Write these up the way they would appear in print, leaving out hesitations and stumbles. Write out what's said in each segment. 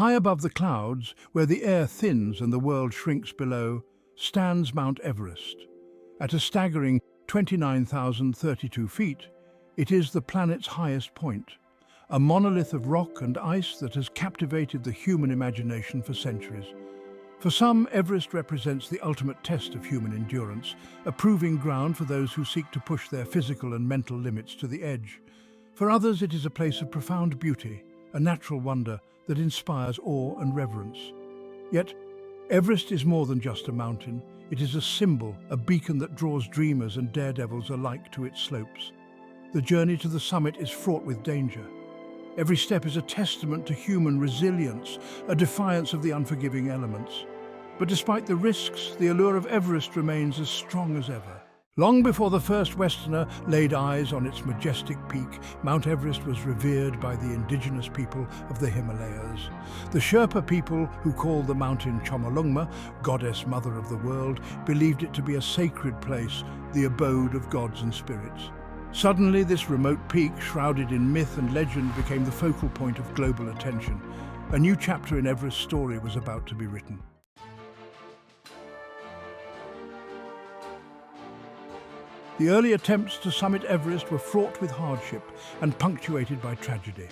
high above the clouds, where the air thins and the world shrinks below, stands Mount Everest. At a staggering 29,032 feet, it is the planet's highest point, a monolith of rock and ice that has captivated the human imagination for centuries. For some, Everest represents the ultimate test of human endurance, a proving ground for those who seek to push their physical and mental limits to the edge. For others, it is a place of profound beauty, a natural wonder that inspires awe and reverence. Yet, Everest is more than just a mountain. It is a symbol, a beacon that draws dreamers and daredevils alike to its slopes. The journey to the summit is fraught with danger. Every step is a testament to human resilience, a defiance of the unforgiving elements. But despite the risks, the allure of Everest remains as strong as ever. Long before the first Westerner laid eyes on its majestic peak, Mount Everest was revered by the indigenous people of the Himalayas. The Sherpa people, who call the mountain Chomolungma, goddess mother of the world, believed it to be a sacred place, the abode of gods and spirits. Suddenly, this remote peak, shrouded in myth and legend, became the focal point of global attention. A new chapter in Everest's story was about to be written. The early attempts to summit Everest were fraught with hardship and punctuated by tragedy.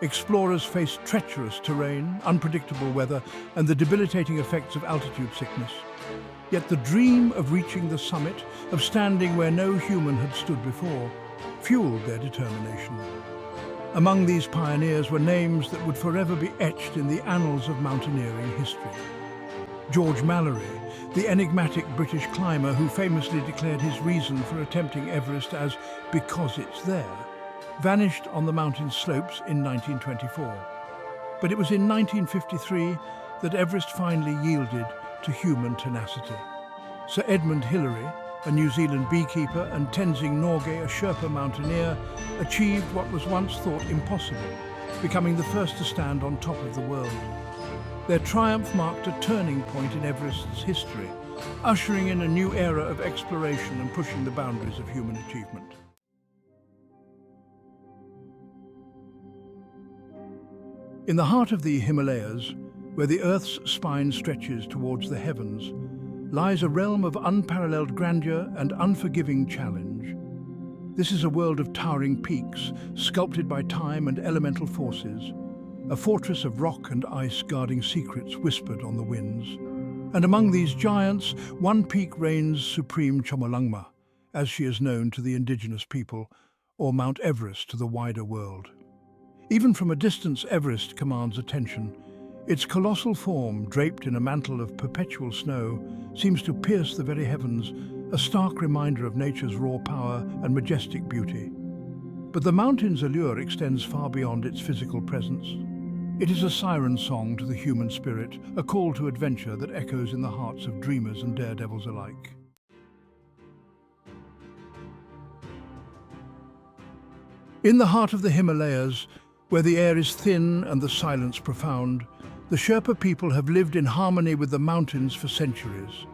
Explorers faced treacherous terrain, unpredictable weather, and the debilitating effects of altitude sickness. Yet the dream of reaching the summit, of standing where no human had stood before, fueled their determination. Among these pioneers were names that would forever be etched in the annals of mountaineering history. George Mallory, the enigmatic British climber who famously declared his reason for attempting Everest as "because it's there," vanished on the mountain's slopes in 1924. But it was in 1953 that Everest finally yielded to human tenacity. Sir Edmund Hillary, a New Zealand beekeeper, and Tenzing Norgay, a Sherpa mountaineer, achieved what was once thought impossible, becoming the first to stand on top of the world. Their triumph marked a turning point in Everest's history, ushering in a new era of exploration and pushing the boundaries of human achievement. In the heart of the Himalayas, where the Earth's spine stretches towards the heavens, lies a realm of unparalleled grandeur and unforgiving challenge. This is a world of towering peaks, sculpted by time and elemental forces, a fortress of rock and ice guarding secrets whispered on the winds. And among these giants, one peak reigns supreme, Chomolungma, as she is known to the indigenous people, or Mount Everest to the wider world. Even from a distance, Everest commands attention. Its colossal form, draped in a mantle of perpetual snow, seems to pierce the very heavens, a stark reminder of nature's raw power and majestic beauty. But the mountain's allure extends far beyond its physical presence. It is a siren song to the human spirit, a call to adventure that echoes in the hearts of dreamers and daredevils alike. In the heart of the Himalayas, where the air is thin and the silence profound, the Sherpa people have lived in harmony with the mountains for centuries.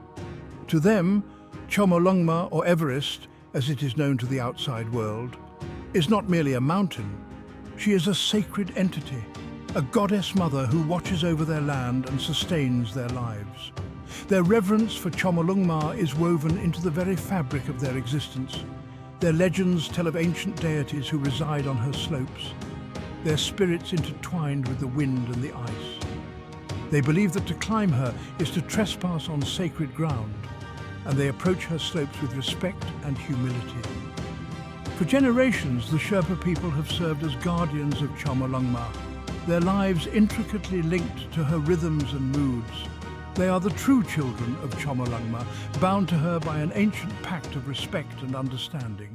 To them, Chomolungma, or Everest, as it is known to the outside world, is not merely a mountain. She is a sacred entity, a goddess mother who watches over their land and sustains their lives. Their reverence for Chomolungma is woven into the very fabric of their existence. Their legends tell of ancient deities who reside on her slopes, their spirits intertwined with the wind and the ice. They believe that to climb her is to trespass on sacred ground, and they approach her slopes with respect and humility. For generations, the Sherpa people have served as guardians of Chomolungma, their lives intricately linked to her rhythms and moods. They are the true children of Chomolungma, bound to her by an ancient pact of respect and understanding.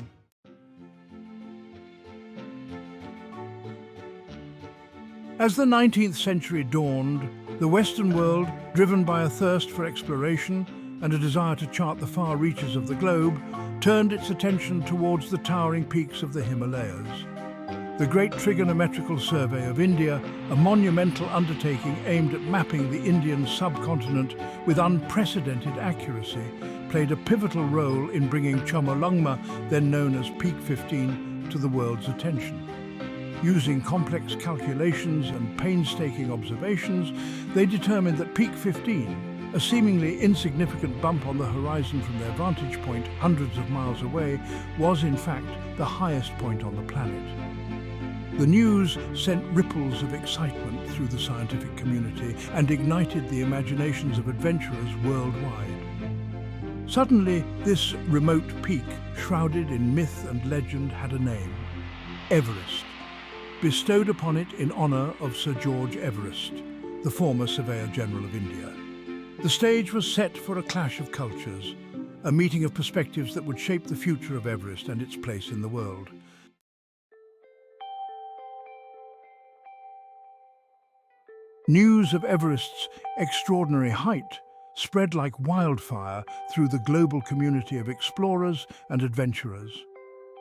As the 19th century dawned, the Western world, driven by a thirst for exploration and a desire to chart the far reaches of the globe, turned its attention towards the towering peaks of the Himalayas. The Great Trigonometrical Survey of India, a monumental undertaking aimed at mapping the Indian subcontinent with unprecedented accuracy, played a pivotal role in bringing Chomolungma, then known as Peak 15, to the world's attention. Using complex calculations and painstaking observations, they determined that Peak 15, a seemingly insignificant bump on the horizon from their vantage point hundreds of miles away, was in fact the highest point on the planet. The news sent ripples of excitement through the scientific community and ignited the imaginations of adventurers worldwide. Suddenly, this remote peak, shrouded in myth and legend, had a name: Everest, bestowed upon it in honour of Sir George Everest, the former Surveyor General of India. The stage was set for a clash of cultures, a meeting of perspectives that would shape the future of Everest and its place in the world. News of Everest's extraordinary height spread like wildfire through the global community of explorers and adventurers.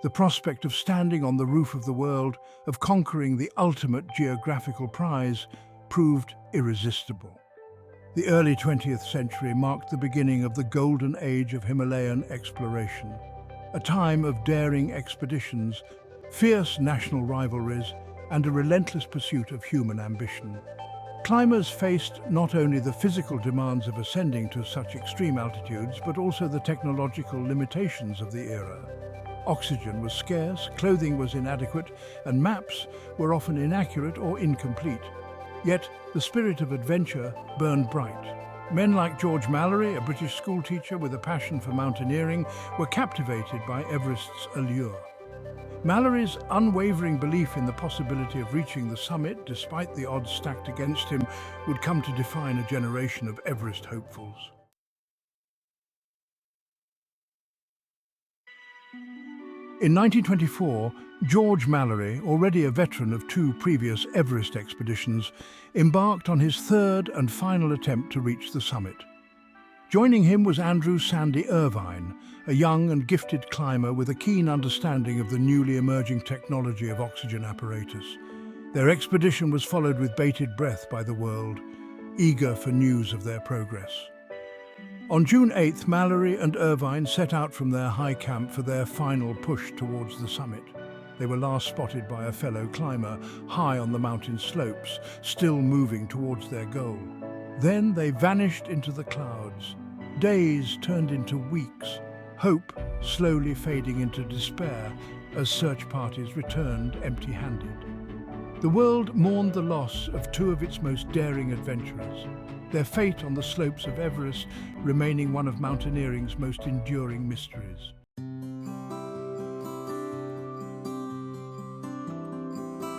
The prospect of standing on the roof of the world, of conquering the ultimate geographical prize, proved irresistible. The early 20th century marked the beginning of the golden age of Himalayan exploration, a time of daring expeditions, fierce national rivalries, and a relentless pursuit of human ambition. Climbers faced not only the physical demands of ascending to such extreme altitudes, but also the technological limitations of the era. Oxygen was scarce, clothing was inadequate, and maps were often inaccurate or incomplete. Yet the spirit of adventure burned bright. Men like George Mallory, a British schoolteacher with a passion for mountaineering, were captivated by Everest's allure. Mallory's unwavering belief in the possibility of reaching the summit, despite the odds stacked against him, would come to define a generation of Everest hopefuls. In 1924, George Mallory, already a veteran of 2 previous Everest expeditions, embarked on his third and final attempt to reach the summit. Joining him was Andrew Sandy Irvine, a young and gifted climber with a keen understanding of the newly emerging technology of oxygen apparatus. Their expedition was followed with bated breath by the world, eager for news of their progress. On June 8th, Mallory and Irvine set out from their high camp for their final push towards the summit. They were last spotted by a fellow climber, high on the mountain slopes, still moving towards their goal. Then they vanished into the clouds. Days turned into weeks, hope slowly fading into despair as search parties returned empty-handed. The world mourned the loss of 2 of its most daring adventurers, their fate on the slopes of Everest remaining one of mountaineering's most enduring mysteries.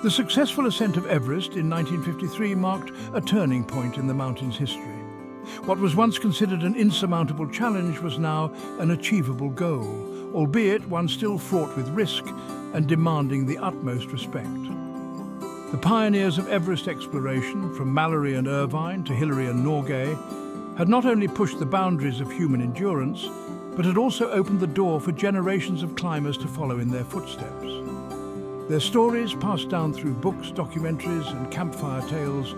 The successful ascent of Everest in 1953 marked a turning point in the mountain's history. What was once considered an insurmountable challenge was now an achievable goal, albeit one still fraught with risk and demanding the utmost respect. The pioneers of Everest exploration, from Mallory and Irvine to Hillary and Norgay, had not only pushed the boundaries of human endurance, but had also opened the door for generations of climbers to follow in their footsteps. Their stories, passed down through books, documentaries, and campfire tales,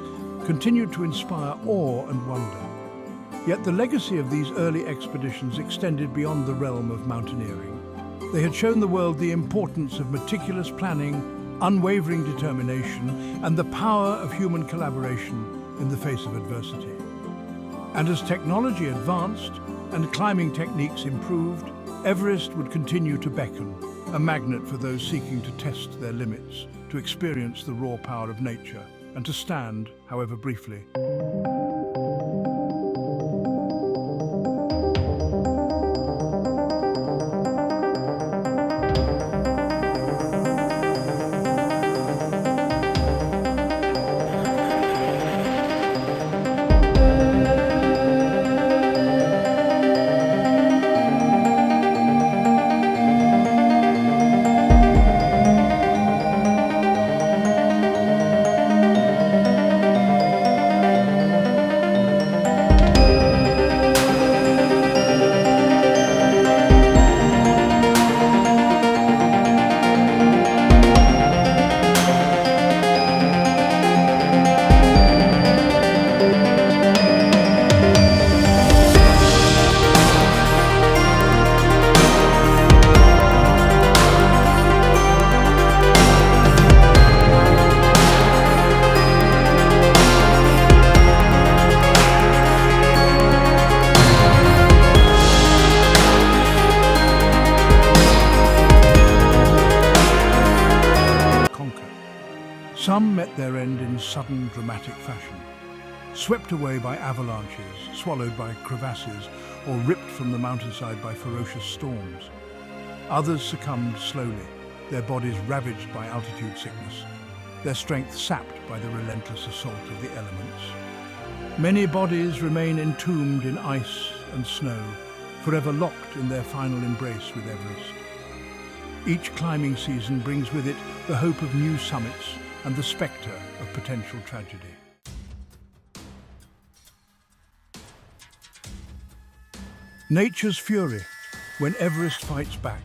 continued to inspire awe and wonder. Yet the legacy of these early expeditions extended beyond the realm of mountaineering. They had shown the world the importance of meticulous planning, unwavering determination, and the power of human collaboration in the face of adversity. And as technology advanced and climbing techniques improved, Everest would continue to beckon, a magnet for those seeking to test their limits, to experience the raw power of nature, and to stand, however briefly. Some met their end in sudden, dramatic fashion, swept away by avalanches, swallowed by crevasses, or ripped from the mountainside by ferocious storms. Others succumbed slowly, their bodies ravaged by altitude sickness, their strength sapped by the relentless assault of the elements. Many bodies remain entombed in ice and snow, forever locked in their final embrace with Everest. Each climbing season brings with it the hope of new summits and the spectre of potential tragedy. Nature's fury, when Everest fights back.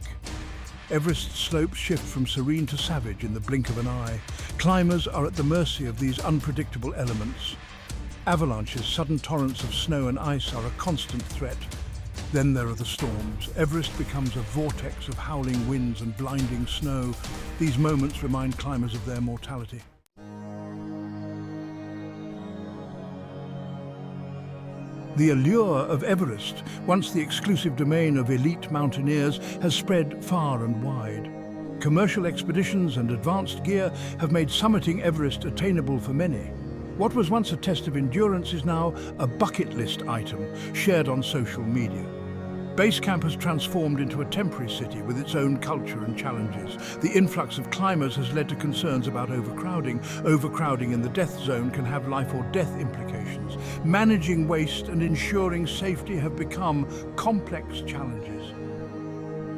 Everest's slopes shift from serene to savage in the blink of an eye. Climbers are at the mercy of these unpredictable elements. Avalanches, sudden torrents of snow and ice are a constant threat. Then there are the storms. Everest becomes a vortex of howling winds and blinding snow. These moments remind climbers of their mortality. The allure of Everest, once the exclusive domain of elite mountaineers, has spread far and wide. Commercial expeditions and advanced gear have made summiting Everest attainable for many. What was once a test of endurance is now a bucket list item shared on social media. Base camp has transformed into a temporary city with its own culture and challenges. The influx of climbers has led to concerns about overcrowding. Overcrowding in the death zone can have life or death implications. Managing waste and ensuring safety have become complex challenges.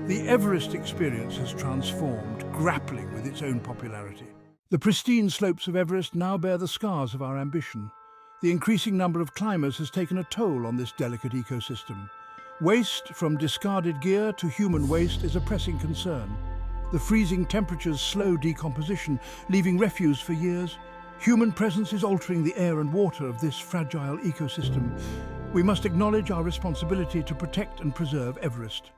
The Everest experience has transformed, grappling with its own popularity. The pristine slopes of Everest now bear the scars of our ambition. The increasing number of climbers has taken a toll on this delicate ecosystem. Waste, from discarded gear to human waste, is a pressing concern. The freezing temperatures slow decomposition, leaving refuse for years. Human presence is altering the air and water of this fragile ecosystem. We must acknowledge our responsibility to protect and preserve Everest.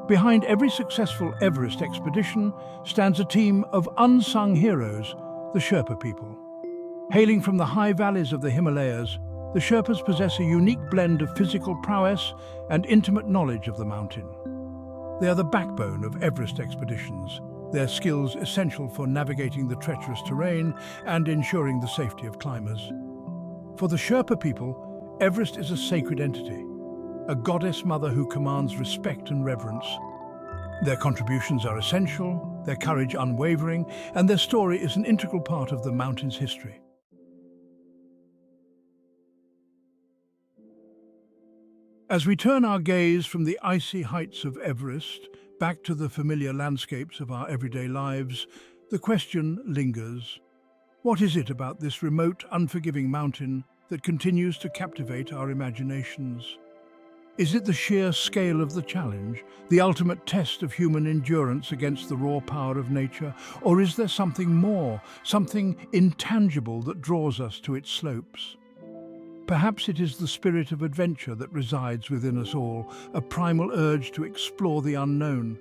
Behind every successful Everest expedition stands a team of unsung heroes, the Sherpa people. Hailing from the high valleys of the Himalayas, the Sherpas possess a unique blend of physical prowess and intimate knowledge of the mountain. They are the backbone of Everest expeditions, their skills essential for navigating the treacherous terrain and ensuring the safety of climbers. For the Sherpa people, Everest is a sacred entity, a goddess mother who commands respect and reverence. Their contributions are essential, their courage unwavering, and their story is an integral part of the mountain's history. As we turn our gaze from the icy heights of Everest back to the familiar landscapes of our everyday lives, the question lingers. What is it about this remote, unforgiving mountain that continues to captivate our imaginations? Is it the sheer scale of the challenge, the ultimate test of human endurance against the raw power of nature? Or is there something more, something intangible that draws us to its slopes? Perhaps it is the spirit of adventure that resides within us all, a primal urge to explore the unknown,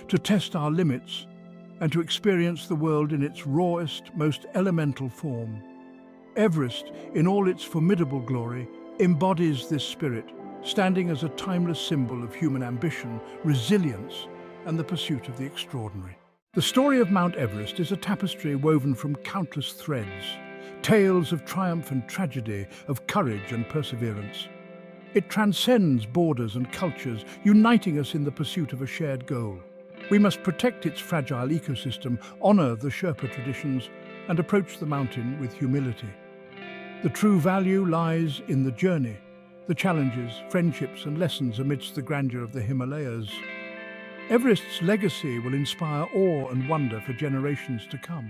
to test our limits, and to experience the world in its rawest, most elemental form. Everest, in all its formidable glory, embodies this spirit, standing as a timeless symbol of human ambition, resilience, and the pursuit of the extraordinary. The story of Mount Everest is a tapestry woven from countless threads, tales of triumph and tragedy, of courage and perseverance. It transcends borders and cultures, uniting us in the pursuit of a shared goal. We must protect its fragile ecosystem, honor the Sherpa traditions, and approach the mountain with humility. The true value lies in the journey, the challenges, friendships, and lessons amidst the grandeur of the Himalayas. Everest's legacy will inspire awe and wonder for generations to come.